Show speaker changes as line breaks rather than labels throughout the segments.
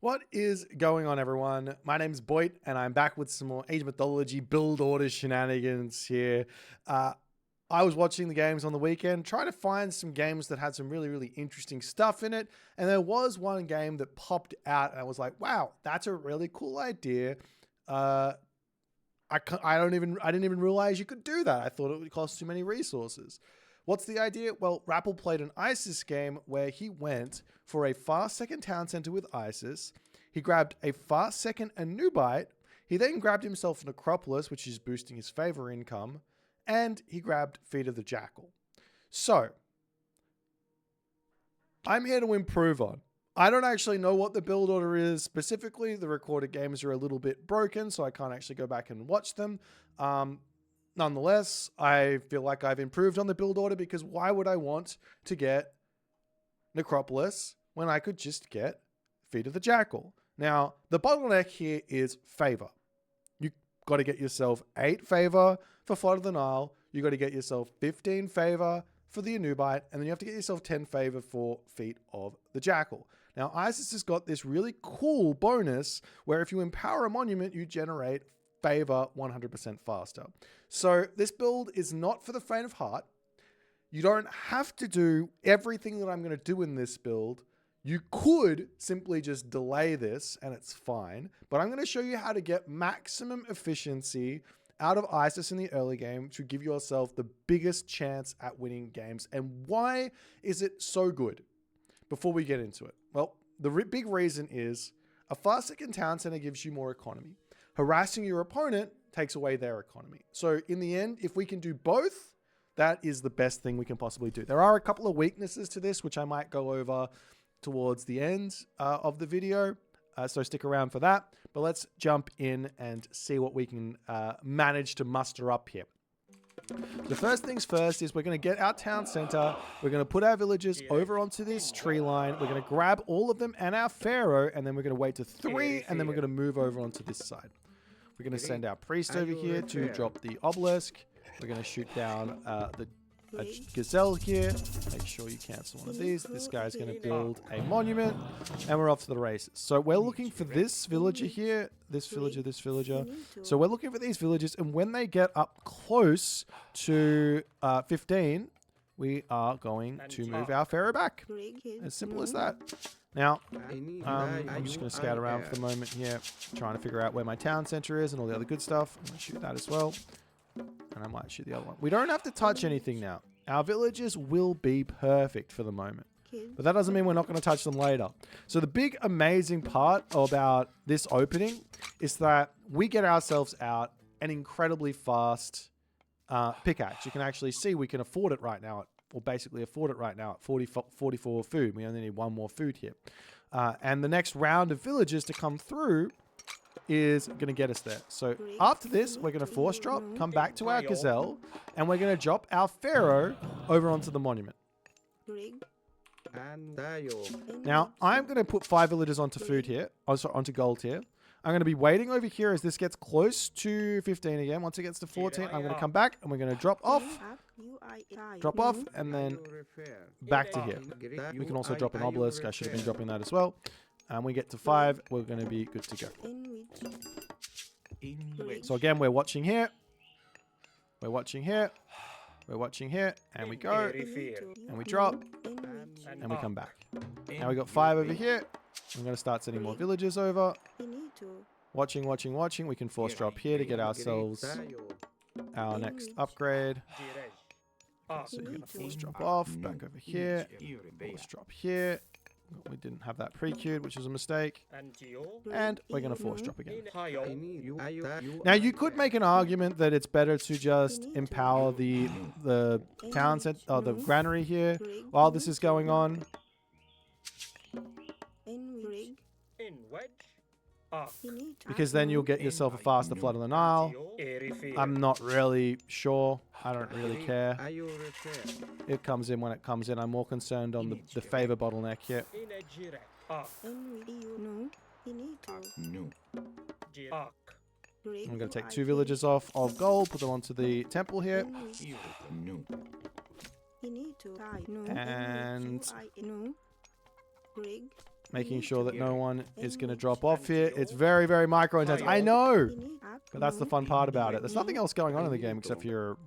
What is going on, everyone? My name's Boit, and I'm back with some more Age of Mythology build order shenanigans here. I was watching the games on the weekend, trying to find some games that had some really interesting stuff in it, and there was one game that popped out, and I was like, wow, that's a really cool idea. I didn't even realize you could do that. I thought it would cost too many resources. What's the idea? Well, Rapl played an ISIS game where he went for a fast second town center with ISIS. He grabbed a fast second Anubite. He then grabbed himself an Acropolis, which is boosting his favor income. And he grabbed Feet of the Jackal. So, I'm here to improve on. I don't actually know what the build order is specifically. The recorded games are a little bit broken, so I can't actually go back and watch them. Nonetheless, I feel like I've improved on the build order because why would I want to get Necropolis when I could just get Feet of the Jackal? Now, the bottleneck here is favor. You got to get yourself 8 favor for Flood of the Nile. You got to get yourself 15 favor for the Anubite, and then you have to get yourself 10 favor for Feet of the Jackal. Now, ISIS has got this really cool bonus where if you empower a monument, you generate favor 100% faster. So this build is not for the faint of heart. You don't have to do everything that I'm going to do in this build. You could simply just delay this and it's fine, but I'm going to show you how to get maximum efficiency out of ISIS in the early game to give yourself the biggest chance at winning games. And why is it so good? Before we get into it, well, the big reason is a fast second town center gives you more economy. Harassing your opponent takes away their economy. So in the end, if we can do both, that is the best thing we can possibly do. There are a couple of weaknesses to this, which I might go over towards the end of the video. So stick around for that. But let's jump in and see what we can manage to muster up here. The first things first is we're going to get our town center. We're going to put our villagers over onto this tree line. We're going to grab all of them and our pharaoh, and then we're going to wait to 3, and then we're going to move over onto this side. We're going to send our priest over here to drop the obelisk. We're going to shoot down a gazelle here. Make sure you cancel one of these. This guy's going to build a monument, and we're off to the races. So we're looking for this villager here, this villager, this villager. So we're looking for these villagers, and when they get up close to 15, we are going to move our pharaoh back. As simple as that. Now, I'm just going to scout around for the moment here, trying to figure out where my town center is and all the other good stuff. I'm going to shoot that as well. And I might shoot the other one. We don't have to touch anything now. Our villagers will be perfect for the moment. But that doesn't mean we're not going to touch them later. So the big amazing part about this opening is that we get ourselves out an incredibly fast pickaxe. You can actually see we can afford it right now, or basically afford it right now at 44 food. We only need 1 more food here. And the next round of villagers to come through is going to get us there. So after this, we're going to force drop, come back to our gazelle, and we're going to drop our pharaoh over onto the monument. Now, I'm going to put 5 villagers onto food here, also onto gold here. I'm going to be waiting over here as this gets close to 15 again. Once it gets to 14, I'm going to come back and we're going to drop off, and then back to here. We can also drop an obelisk. I should have been dropping that as well. And we get to 5, we're going to be good to go. So again, we're watching here. We're watching here. We're watching here. And we go. And we drop. And we come back. Now we got 5 over here. I'm going to start sending more villagers over. Watching, watching, watching. We can force drop here to get ourselves our next upgrade. So you're going to force drop off. Back over here. Force drop here. We didn't have that pre-queued, which was a mistake. And we're going to force drop again. Now, you could make an argument that it's better to just empower the town center, or the granary here while this is going on. Because then you'll get yourself a faster Flood of the Nile. I'm not really sure. I don't really care. It comes in when it comes in. I'm more concerned on the favor bottleneck here. I'm going to take 2 villagers off of gold, put them onto the temple here. And making sure that no one is going to drop off here. It's very, very micro intense. I know, but that's the fun part about it. There's nothing else going on in the game except for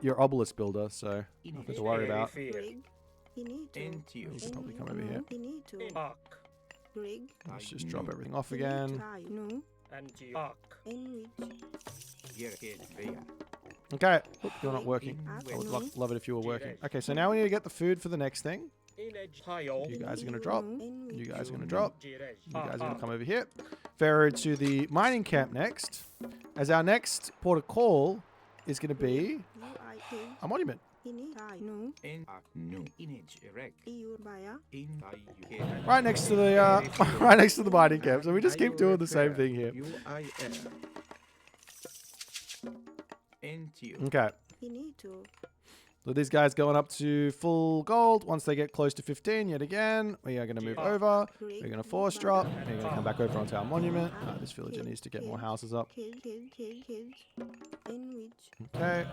your obelisk builder, so nothing to worry about. You can probably come over here. Let's just drop everything off again. Okay, oop, you're not working. I would love it if you were working. Okay, so now we need to get the food for the next thing. You guys are going to drop. You guys are going to drop. You guys are going to come over here. Pharaoh to the mining camp next. As our next port of call is going to be a monument. Right next to the right next to the mining camp. So we just keep doing the same thing here. Okay. So these guys going up to full gold. Once they get close to 15, yet again, we are going to move over. We're going to force drop. We're going to come back over onto our monument. This villager needs to get more houses up. Okay.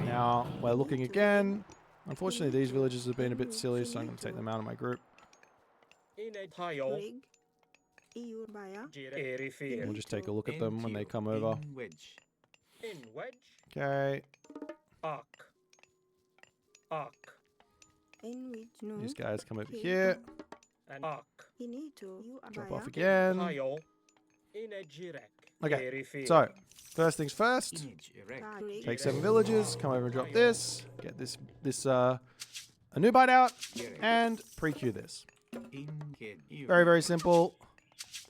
Now we're looking again. Unfortunately, these villagers have been a bit silly, so I'm going to take them out of my group. We'll just take a look at them when they come over. Okay. These guys come over here. Drop off again. Okay, so first things first. Take 7 villages. Come over and drop this. Get this Anubite out and pre-queue this. Very, very simple.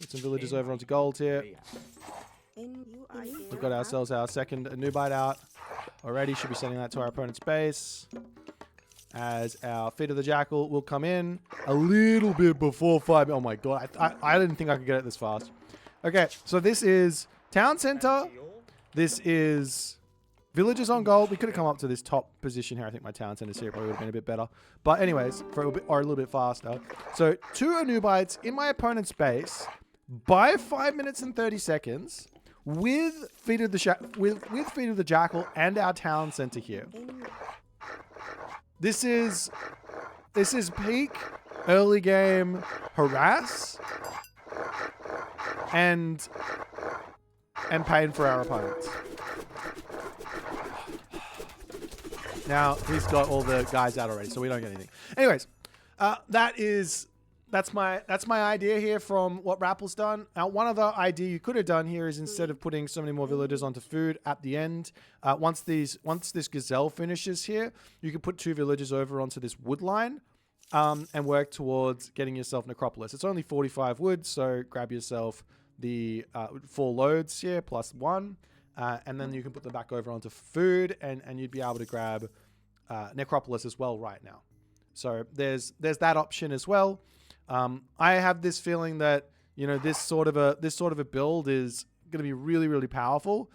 Put some villages over onto gold here. We've got ourselves our second Anubite out already. Should be sending that to our opponent's base. As our Feet of the Jackal will come in a little bit before 5. Oh my god, I didn't think I could get it this fast. Okay, so this is Town Center. This is villages on gold. We could have come up to this top position here. I think my Town Center's here probably would have been a bit better. But anyways, for a little bit faster. So 2 Anubites in my opponent's base by 5 minutes and 30 seconds. With Feet of the Jackal and our Town Center here. This is peak early game harass and pain for our opponents. Now he's got all the guys out already, so we don't get anything. Anyways, that's my idea here from what Rapl's done. Now, one other idea you could have done here is instead of putting so many more villagers onto food at the end, once this gazelle finishes here, you can put 2 villagers over onto this wood line and work towards getting yourself necropolis. It's only 45 wood, so grab yourself the 4 loads here plus 1, and then you can put them back over onto food, and you'd be able to grab necropolis as well right now. So there's that option as well. I have this feeling that, you know, this sort of a build is going to be really, really powerful.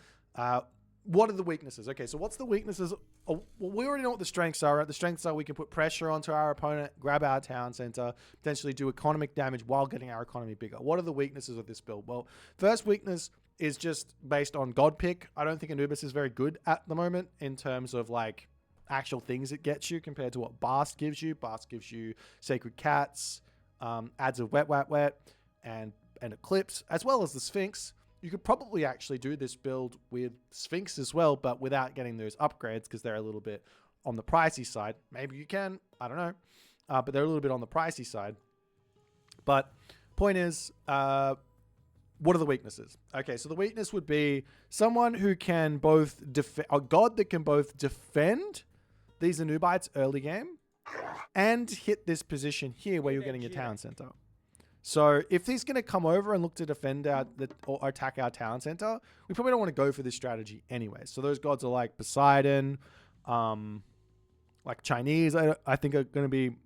What are the weaknesses? Okay, so what's the weaknesses? Oh, well, we already know what the strengths are. Right? The strengths are we can put pressure onto our opponent, grab our Town Center, potentially do economic damage while getting our economy bigger. What are the weaknesses of this build? Well, first weakness is just based on God pick. I don't think Anubis is very good at the moment in terms of like actual things it gets you compared to what Bast gives you. Bast gives you Sacred Cats, adds a wet, and Eclipse, as well as the Sphinx. You could probably actually do this build with Sphinx as well, but without getting those upgrades because they're a little bit on the pricey side. Maybe you can, I don't know, but they're a little bit on the pricey side. But point is, what are the weaknesses? Okay, so the weakness would be someone who can both a god that can both defend these Anubites early game and hit this position here where you're getting your Town Center. So if he's going to come over and look to defend or attack our Town Center, we probably don't want to go for this strategy anyway. So those gods are like Poseidon, like Chinese, I think are going to be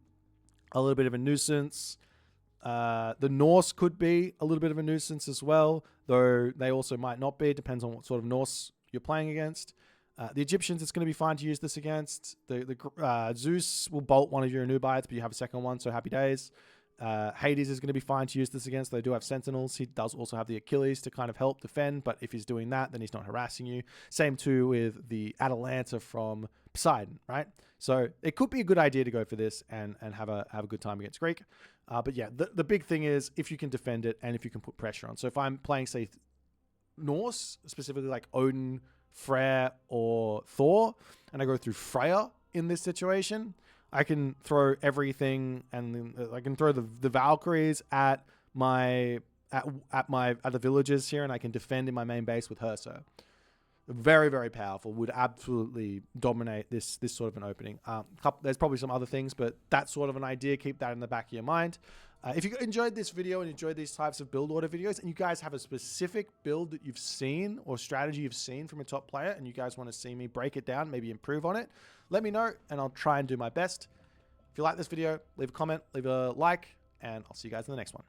a little bit of a nuisance. The Norse could be a little bit of a nuisance as well, though they also might not be. It depends on what sort of Norse you're playing against. The Egyptians, it's going to be fine to use this against. The Zeus will bolt one of your Anubites, but you have a second one, so happy days. Hades is going to be fine to use this against. They do have Sentinels. He does also have the Achilles to kind of help defend, but if he's doing that, then he's not harassing you. Same too with the Atalanta from Poseidon, right? So it could be a good idea to go for this and have a good time against Greek. But yeah, the big thing is if you can defend it and if you can put pressure on. So if I'm playing, say, Norse, specifically like Odin, Freyr, or Thor, and I go through Freya in this situation, I can throw everything, and then I can throw the Valkyries at the villages here, and I can defend in my main base with her. So very, very powerful. Would absolutely dominate this sort of an opening. There's probably some other things, but that's sort of an idea. Keep that in the back of your mind. If you enjoyed this video and enjoyed these types of build order videos, and you guys have a specific build that you've seen or strategy you've seen from a top player, and you guys want to see me break it down, maybe improve on it, let me know, and I'll try and do my best. If you like this video, leave a comment, leave a like, and I'll see you guys in the next one.